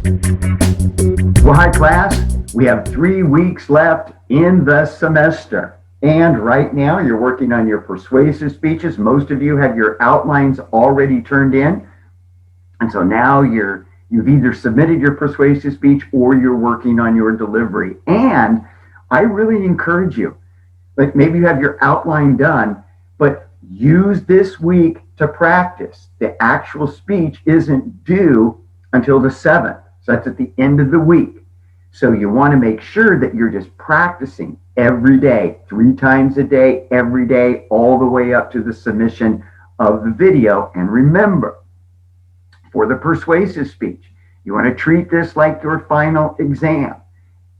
Well, hi class. We have 3 weeks left in the semester. And right now you're working on your persuasive speeches. Most of you have your outlines already turned in. And so now you've either submitted your persuasive speech or you're working on your delivery. And I really encourage you, like maybe you have your outline done, but use this week to practice. The actual speech isn't due until the 7th. So that's at the end of the week. So you want to make sure that you're just practicing every day, 3 times a day, every day, all the way up to the submission of the video. And remember, for the persuasive speech, you want to treat this like your final exam.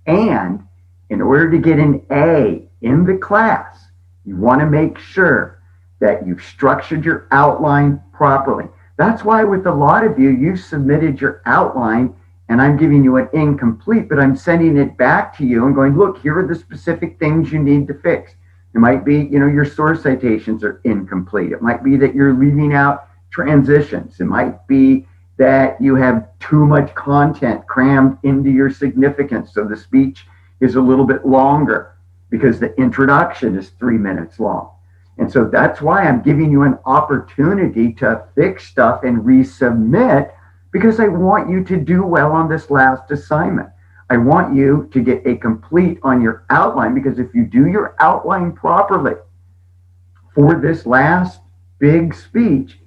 And in order to get an A in the class, you want to make sure that you've structured your outline properly. That's why with a lot of you, you submitted your outline and I'm giving you an incomplete, but I'm sending it back to you and going, look, here are the specific things you need to fix. It might be, your source citations are incomplete. It might be that you're leaving out transitions. It might be that you have too much content crammed into your significance. So the speech is a little bit longer because the introduction is 3 minutes long. And so that's why I'm giving you an opportunity to fix stuff and resubmit, because I want you to do well on this last assignment. I want you to get a complete on your outline, because if you do your outline properly for this last big speech,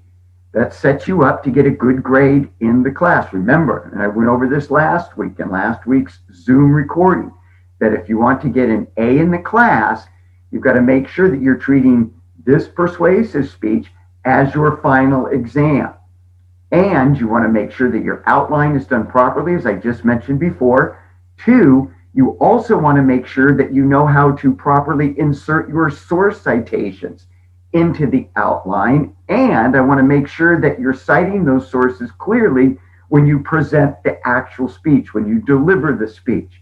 that sets you up to get a good grade in the class. Remember, and I went over this last week in last week's Zoom recording, that if you want to get an A in the class, you've got to make sure that you're treating this persuasive speech as your final exam. And you want to make sure that your outline is done properly, as I just mentioned before. 2, you also want to make sure that you know how to properly insert your source citations into the outline. And I want to make sure that you're citing those sources clearly when you present the actual speech, when you deliver the speech.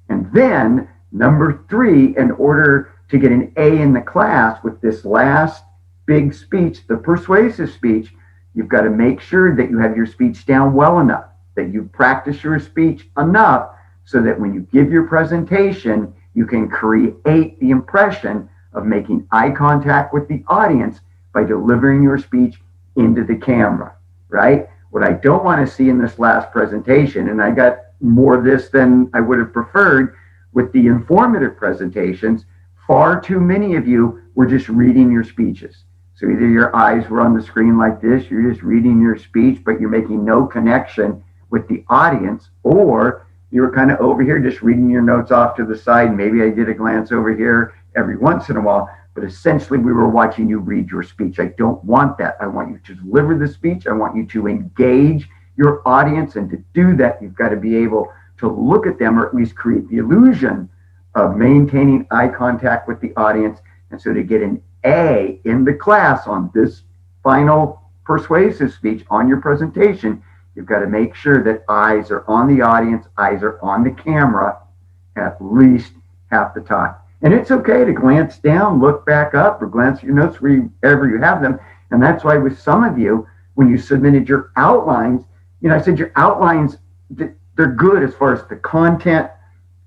And then, number 3, in order to get an A in the class with this last big speech, the persuasive speech, you've got to make sure that you have your speech down well enough, that you practice your speech enough so that when you give your presentation, you can create the impression of making eye contact with the audience by delivering your speech into the camera, right? What I don't want to see in this last presentation, and I got more of this than I would have preferred with the informative presentations, far too many of you were just reading your speeches. So either your eyes were on the screen like this, you're just reading your speech, but you're making no connection with the audience, or you were kind of over here just reading your notes off to the side. Maybe I did a glance over here every once in a while, but essentially we were watching you read your speech. I don't want that. I want you to deliver the speech. I want you to engage your audience, and to do that, you've got to be able to look at them, or at least create the illusion of maintaining eye contact with the audience. And so to get an A in the class on this final persuasive speech on your presentation, you've got to make sure that eyes are on the audience, eyes are on the camera at least half the time. And it's okay to glance down, look back up, or glance at your notes wherever you have them. And that's why with some of you, when you submitted your outlines, I said your outlines, they're good as far as the content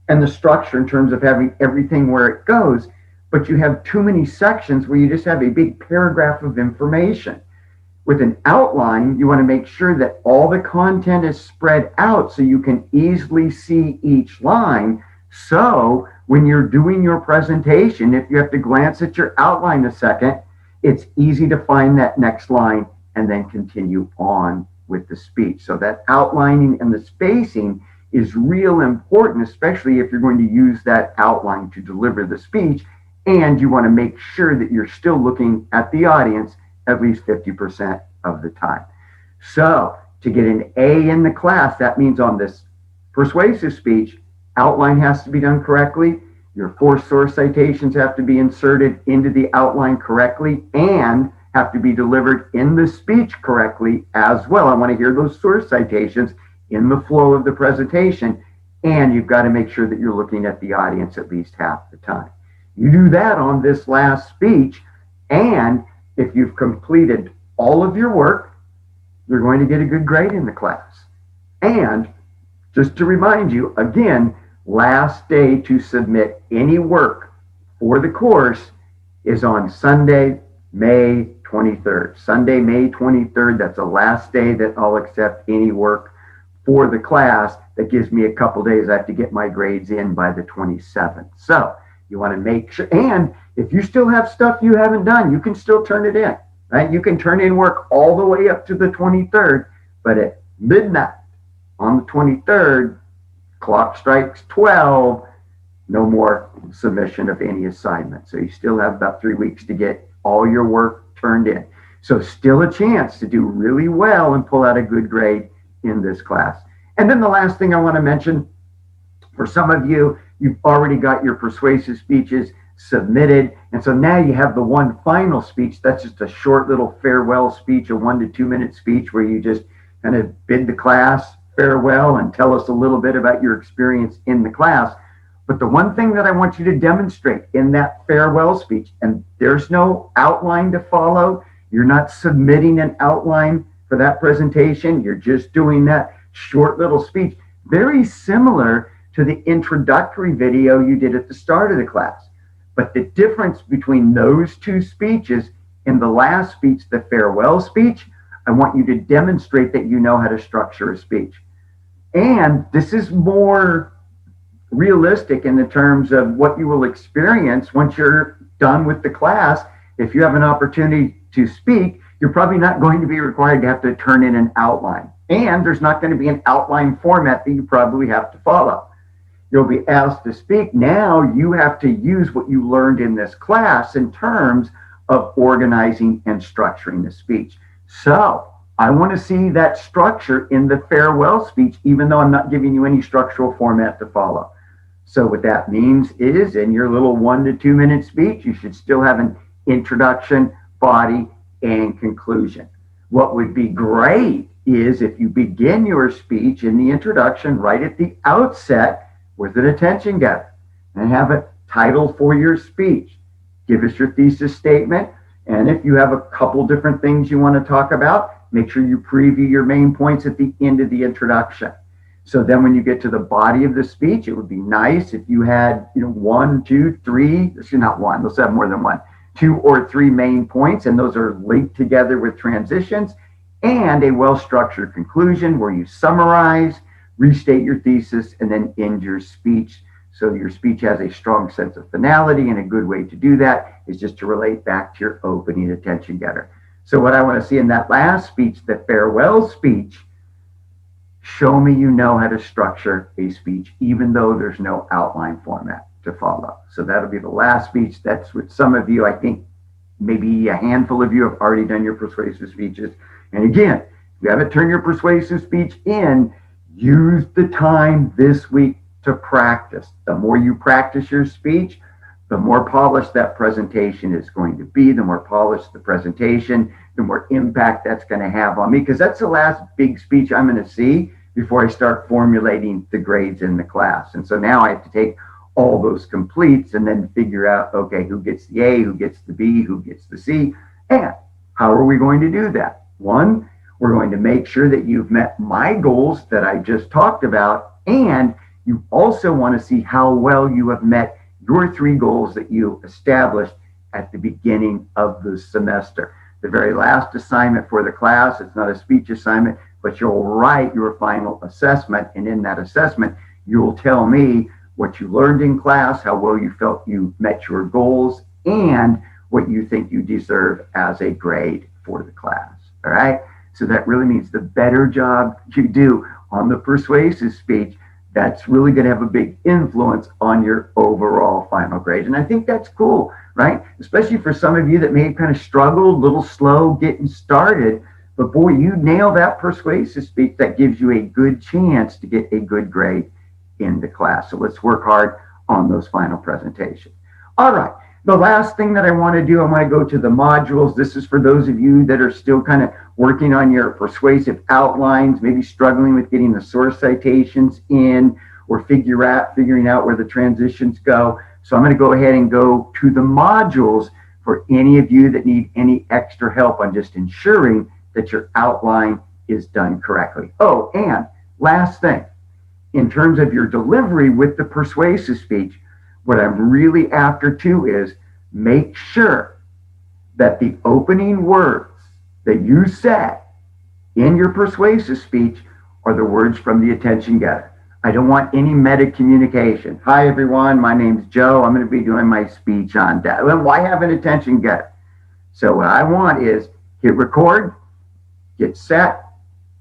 and the structure in terms of having everything where it goes, but you have too many sections where you just have a big paragraph of information. With an outline, you want to make sure that all the content is spread out so you can easily see each line. So when you're doing your presentation, if you have to glance at your outline a second, it's easy to find that next line and then continue on with the speech. So that outlining and the spacing is real important, especially if you're going to use that outline to deliver the speech. And you want to make sure that you're still looking at the audience at least 50% of the time. So to get an A in the class, that means on this persuasive speech, outline has to be done correctly. Your 4 source citations have to be inserted into the outline correctly and have to be delivered in the speech correctly as well. I want to hear those source citations in the flow of the presentation. And you've got to make sure that you're looking at the audience at least half the time. You do that on this last speech, and if you've completed all of your work, you're going to get a good grade in the class. And Just to remind you, again, last day to submit any work for the course is on Sunday, May 23rd. Sunday, May 23rd, that's the last day that I'll accept any work for the class. That gives me a couple days. I have to get my grades in by the 27th. So you want to make sure, and if you still have stuff you haven't done, you can still turn it in, right? You can turn in work all the way up to the 23rd, but at midnight on the 23rd, clock strikes 12, no more submission of any assignment. So you still have about 3 weeks to get all your work turned in. So still a chance to do really well and pull out a good grade in this class. And then the last thing I want to mention, for some of you, you've already got your persuasive speeches submitted. And so now you have the one final speech. That's just a short little farewell speech, a 1 to 2 minute speech where you just kind of bid the class farewell and tell us a little bit about your experience in the class. But the one thing that I want you to demonstrate in that farewell speech, and there's no outline to follow, you're not submitting an outline for that presentation, you're just doing that short little speech, very similar to the introductory video you did at the start of the class. But the difference between those two speeches, in the last speech, the farewell speech, I want you to demonstrate that you know how to structure a speech. And this is more realistic in the terms of what you will experience once you're done with the class. If you have an opportunity to speak, you're probably not going to be required to have to turn in an outline. And there's not going to be an outline format that you probably have to follow. You'll be asked to speak. Now you have to use what you learned in this class in terms of organizing and structuring the speech. So I want to see that structure in the farewell speech, even though I'm not giving you any structural format to follow. So what that means is in your little 1 to 2 minute speech, you should still have an introduction, body, and conclusion. What would be great is if you begin your speech in the introduction right at the outset with an attention getter and have a title for your speech. Give us your thesis statement. And if you have a couple different things you want to talk about, make sure you preview your main points at the end of the introduction. So then when you get to the body of the speech, it would be nice if you had, 1, 2, 3, not one, let's have more than one, 2 or 3 main points, and those are linked together with transitions, and a well-structured conclusion where you summarize, restate your thesis, and then end your speech. So your speech has a strong sense of finality, and a good way to do that is just to relate back to your opening attention getter. So what I want to see in that last speech, the farewell speech, show me you know how to structure a speech, even though there's no outline format to follow. So that'll be the last speech. That's what some of you, I think, maybe a handful of you have already done your persuasive speeches. And again, if you haven't turned your persuasive speech in, use the time this week to practice. The more you practice your speech, the more polished that presentation is going to be, the more polished the presentation, the more impact that's going to have on me, because that's the last big speech I'm going to see before I start formulating the grades in the class. And so now I have to take all those completes and then figure out, okay, who gets the A, who gets the B, who gets the C, and how are we going to do that? One, we're going to make sure that you've met my goals that I just talked about, and you also want to see how well you have met your 3 goals that you established at the beginning of the semester. The very last assignment for the class, it's not a speech assignment, but you'll write your final assessment, and in that assessment, you'll tell me what you learned in class, how well you felt you met your goals, and what you think you deserve as a grade for the class. All right? So that really means the better job you do on the persuasive speech, that's really going to have a big influence on your overall final grade. And I think that's cool, right? Especially for some of you that may have kind of struggled, a little slow getting started. But boy, you nail that persuasive speech, that gives you a good chance to get a good grade in the class. So let's work hard on those final presentations. All right. The last thing that I want to do, I want to go to the modules. This is for those of you that are still kind of working on your persuasive outlines, maybe struggling with getting the source citations in, or figuring out where the transitions go. So I'm going to go ahead and go to the modules for any of you that need any extra help on just ensuring that your outline is done correctly. Oh, and last thing, in terms of your delivery with the persuasive speech, what I'm really after too is make sure that the opening words that you said in your persuasive speech are the words from the attention getter. I don't want any meta communication. Hi, everyone. My name's Joe. I'm going to be doing my speech on that. Well, why have an attention getter? So what I want is hit record, get set,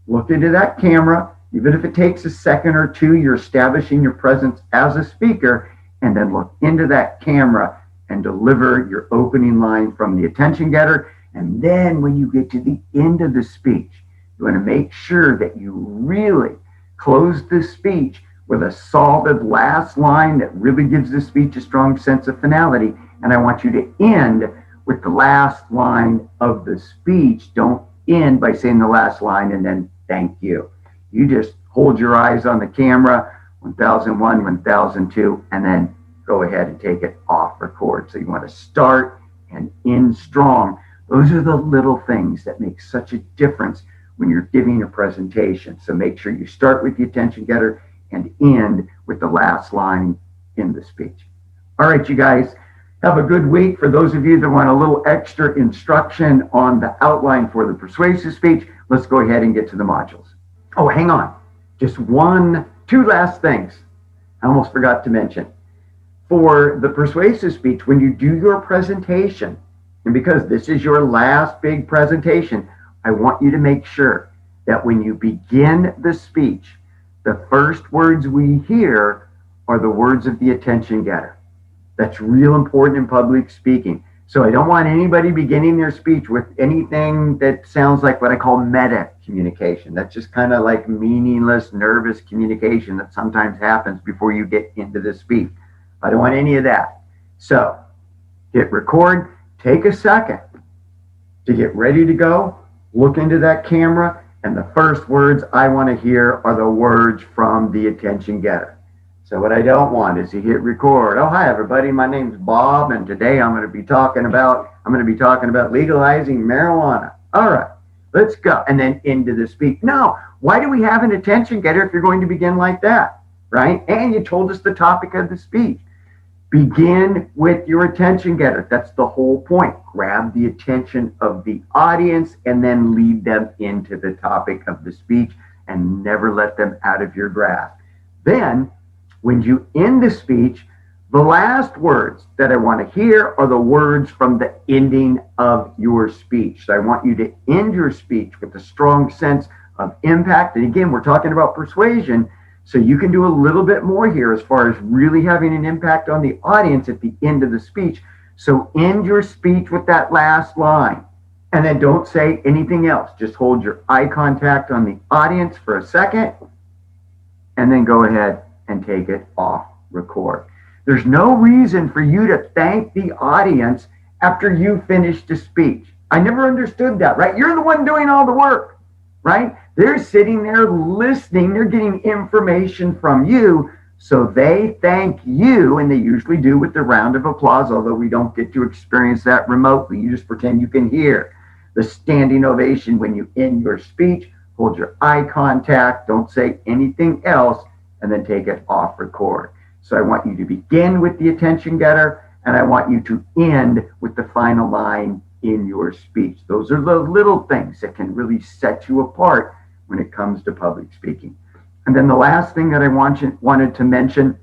look into that camera. Even if it takes a second or two, you're establishing your presence as a speaker, and then look into that camera and deliver your opening line from the attention getter. And then when you get to the end of the speech, you want to make sure that you really close the speech with a solid last line that really gives the speech a strong sense of finality. And I want you to end with the last line of the speech. Don't end by saying the last line and then thank you. You just hold your eyes on the camera, 1001, 1002, and then go ahead and take it off record. So you want to start and end strong. Those are the little things that make such a difference when you're giving a presentation. So make sure you start with the attention getter and end with the last line in the speech. All right, you guys, have a good week. For those of you that want a little extra instruction on the outline for the persuasive speech, let's go ahead and get to the modules. Oh, hang on. Just two last things I almost forgot to mention. For the persuasive speech, when you do your presentation, and because this is your last big presentation, I want you to make sure that when you begin the speech, the first words we hear are the words of the attention getter. That's real important in public speaking. So I don't want anybody beginning their speech with anything that sounds like what I call meta communication. That's just kind of like meaningless, nervous communication that sometimes happens before you get into the speech. I don't want any of that. So hit record, take a second to get ready to go. Look into that camera, and the first words I want to hear are the words from the attention getter. So what I don't want is to hit record. Oh, hi everybody. My name's Bob, and today I'm going to be talking about legalizing marijuana. All right, let's go. And then into the speech. No, why do we have an attention getter if you're going to begin like that, right? And you told us the topic of the speech. Begin with your attention getter. That's the whole point. Grab the attention of the audience and then lead them into the topic of the speech and never let them out of your grasp. Then, when you end the speech, the last words that I want to hear are the words from the ending of your speech. So I want you to end your speech with a strong sense of impact. And again, we're talking about persuasion. So you can do a little bit more here as far as really having an impact on the audience at the end of the speech. So end your speech with that last line and then don't say anything else. Just hold your eye contact on the audience for a second and then go ahead and take it off record. There's no reason for you to thank the audience after you finish the speech. I never understood that, right? You're the one doing all the work, right? They're sitting there listening. They're getting information from you. So they thank you, and they usually do with the round of applause, although we don't get to experience that remotely. You just pretend you can hear the standing ovation when you end your speech. Hold your eye contact. Don't say anything else, and then take it off record. So I want you to begin with the attention getter, and I want you to end with the final line in your speech. Those are the little things that can really set you apart when it comes to public speaking. And then the last thing that I wanted to mention,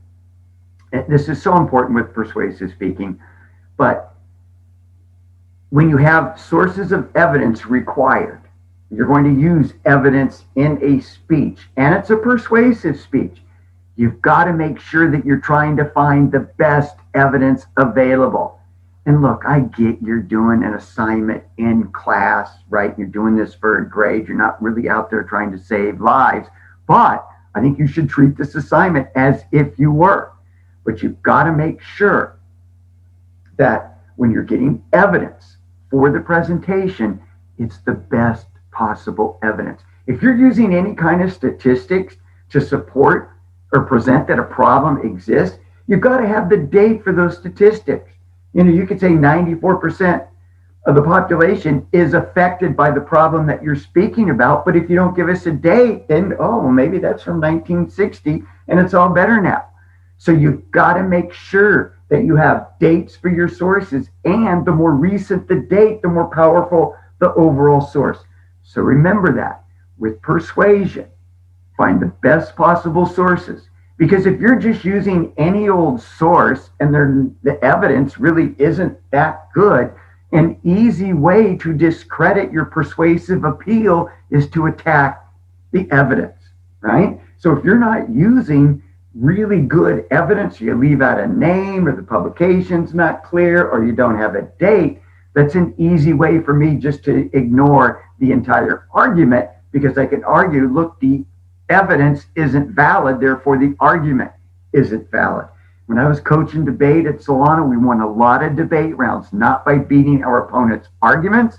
this is so important with persuasive speaking, but when you have sources of evidence required, you're going to use evidence in a speech, and it's a persuasive speech. You've got to make sure that you're trying to find the best evidence available. And look, I get you're doing an assignment in class, right? You're doing this for a grade. You're not really out there trying to save lives. But I think you should treat this assignment as if you were. But you've got to make sure that when you're getting evidence for the presentation, it's the best possible evidence. If you're using any kind of statistics to support or present that a problem exists, you've got to have the date for those statistics. You know, you could say 94% of the population is affected by the problem that you're speaking about. But if you don't give us a date, then, oh, well, maybe that's from 1960 and it's all better now. So you've got to make sure that you have dates for your sources. And the more recent the date, the more powerful the overall source. So remember that with persuasion, find the best possible sources. Because if you're just using any old source and the evidence really isn't that good, an easy way to discredit your persuasive appeal is to attack the evidence, right? So if you're not using really good evidence, you leave out a name or the publication's not clear or you don't have a date, that's an easy way for me just to ignore the entire argument, because I can argue, look, the evidence isn't valid, therefore the argument isn't valid. When I was coaching debate at Solana, we won a lot of debate rounds, not by beating our opponent's arguments,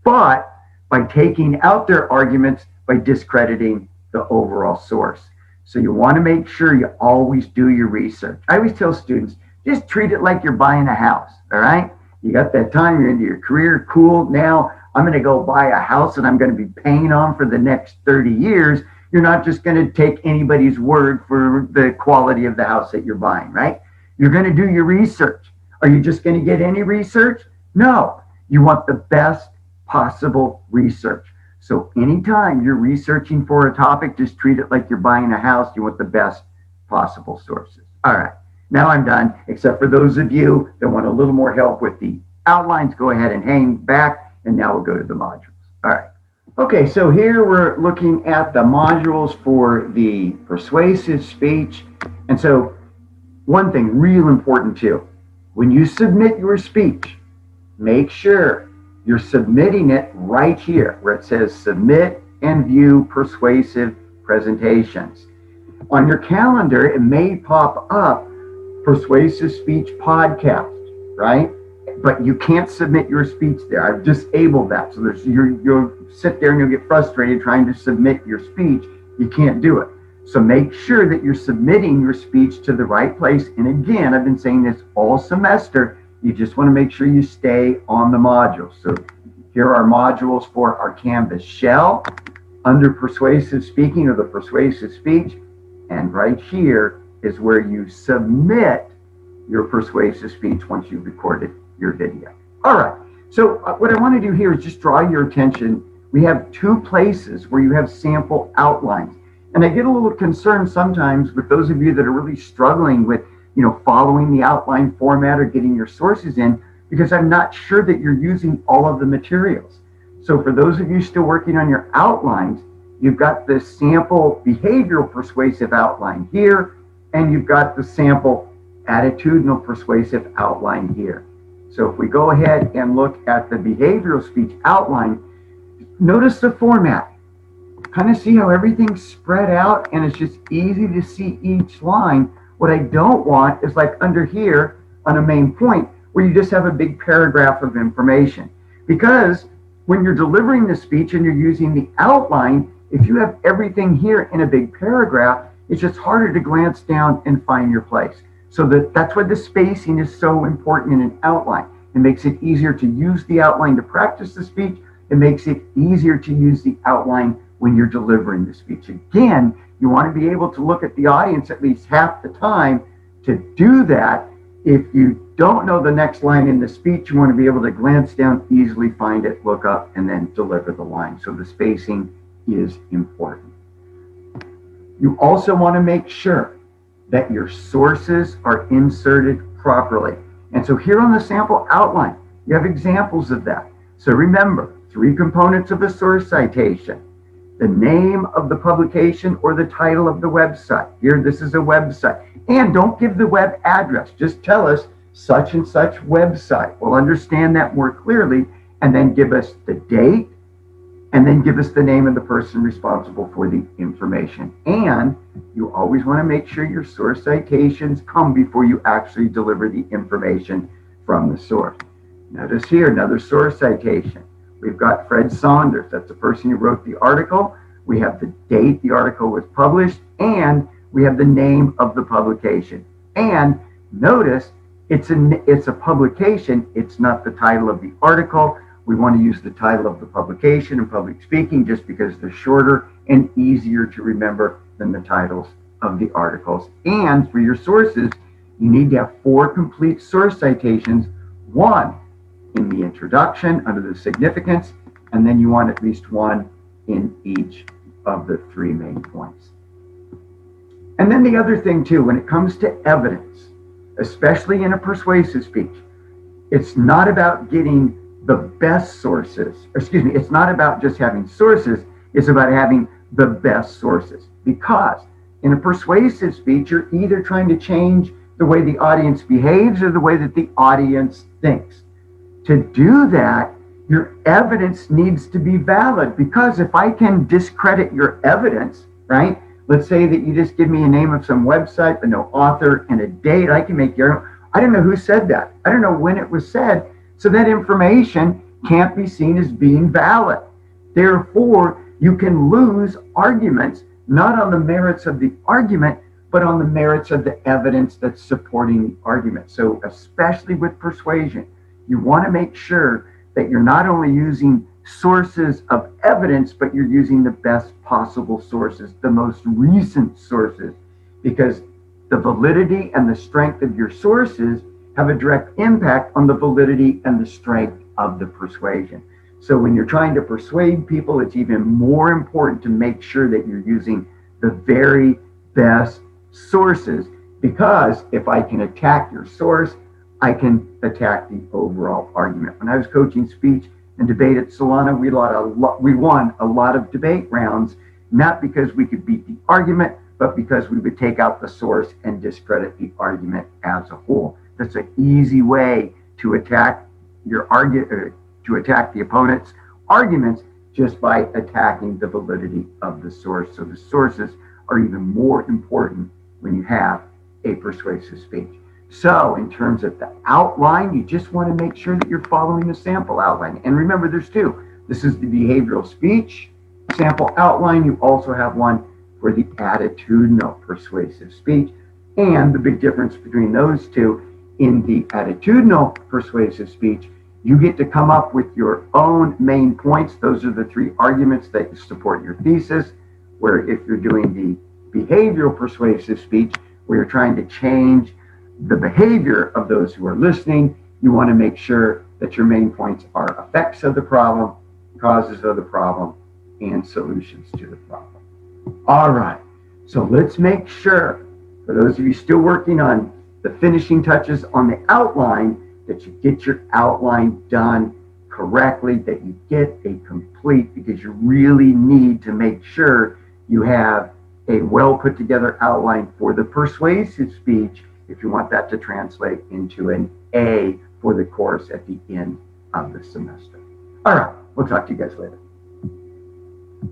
but by taking out their arguments by discrediting the overall source. So you want to make sure you always do your research. I always tell students, just treat it like you're buying a house, all right? You got that time, you're into your career, cool. Now I'm going to go buy a house that I'm going to be paying on for the next 30 years. You're not just going to take anybody's word for the quality of the house that you're buying, right? You're going to do your research. Are you just going to get any research? No, you want the best possible research. So anytime you're researching for a topic, just treat it like you're buying a house. You want the best possible sources. All right, now I'm done, except for those of you that want a little more help with the outlines, go ahead and hang back, and now we'll go to the modules. All right. Okay, so here we're looking at the modules for the persuasive speech. And so one thing real important too, when you submit your speech, make sure you're submitting it right here where it says submit and view persuasive presentations. On your calendar, it may pop up persuasive speech podcast, right? But you can't submit your speech there. I've disabled that. So you'll sit there and you'll get frustrated trying to submit your speech. You can't do it. So make sure that you're submitting your speech to the right place. And again, I've been saying this all semester. You just want to make sure you stay on the modules. So here are modules for our Canvas shell under persuasive speaking or the persuasive speech. And right here is where you submit your persuasive speech once you've recorded your video. All right, so what I want to do here is just draw your attention. We have two places where you have sample outlines. And I get a little concerned sometimes with those of you that are really struggling with, following the outline format or getting your sources in, because I'm not sure that you're using all of the materials. So for those of you still working on your outlines, you've got the sample behavioral persuasive outline here, and you've got the sample attitudinal persuasive outline here. So if we go ahead and look at the behavioral speech outline, notice the format. Kind of see how everything's spread out and it's just easy to see each line. What I don't want is like under here on a main point where you just have a big paragraph of information. Because when you're delivering the speech and you're using the outline, if you have everything here in a big paragraph, it's just harder to glance down and find your place. So that's why the spacing is so important in an outline. It makes it easier to use the outline to practice the speech. It makes it easier to use the outline when you're delivering the speech. Again, you want to be able to look at the audience at least half the time. To do that, if you don't know the next line in the speech, you want to be able to glance down, easily find it, look up, and then deliver the line. So the spacing is important. You also want to make sure that your sources are inserted properly. And so here on the sample outline, you have examples of that. So remember, 3 components of a source citation: the name of the publication or the title of the website. Here, this is a website. And don't give the web address. Just tell us such and such website. We'll understand that more clearly, and then give us the date, and then give us the name of the person responsible for the information. And you always want to make sure your source citations come before you actually deliver the information from the source. Notice here, another source citation. We've got Fred Saunders. That's the person who wrote the article. We have the date the article was published, and we have the name of the publication. And notice it's a publication. It's not the title of the article. We want to use the title of the publication and public speaking just because they're shorter and easier to remember than the titles of the articles. And for your sources, you need to have 4 complete source citations, 1 in the introduction under the significance, and then you want at least 1 in each of the 3 main points. And then the other thing too, when it comes to evidence, especially in a persuasive speech, it's not about getting the best sources. Excuse me, it's not about just having sources, it's about having the best sources. Because in a persuasive speech, you're either trying to change the way the audience behaves or the way that the audience thinks. To do that, your evidence needs to be valid, because if I can discredit your evidence, right? Let's say that you just give me a name of some website, but no author and a date. I can make your, I don't know who said that. I don't know when it was said. So that information can't be seen as being valid. Therefore, you can lose arguments, not on the merits of the argument, but on the merits of the evidence that's supporting the argument. So especially with persuasion, you want to make sure that you're not only using sources of evidence, but you're using the best possible sources, the most recent sources, because the validity and the strength of your sources have a direct impact on the validity and the strength of the persuasion. So when you're trying to persuade people, it's even more important to make sure that you're using the very best sources, because if I can attack your source, I can attack the overall argument. When I was coaching speech and debate at Solana, we won a lot of debate rounds, not because we could beat the argument, but because we would take out the source and discredit the argument as a whole. That's an easy way to attack to attack the opponent's arguments, just by attacking the validity of the source. So the sources are even more important when you have a persuasive speech. So in terms of the outline, you just want to make sure that you're following the sample outline. And remember, there's 2. This is the behavioral speech sample outline. You also have one for the attitudinal persuasive speech. And the big difference between those 2, in the attitudinal persuasive speech, you get to come up with your own main points. Those are the 3 arguments that support your thesis. Where if you're doing the behavioral persuasive speech, where you're trying to change the behavior of those who are listening, you want to make sure that your main points are effects of the problem, causes of the problem, and solutions to the problem. All right, so let's make sure, for those of you still working on the finishing touches on the outline, that you get your outline done correctly, that you get a complete, because you really need to make sure you have a well put together outline for the persuasive speech if you want that to translate into an A for the course at the end of the semester. All right, we'll talk to you guys later.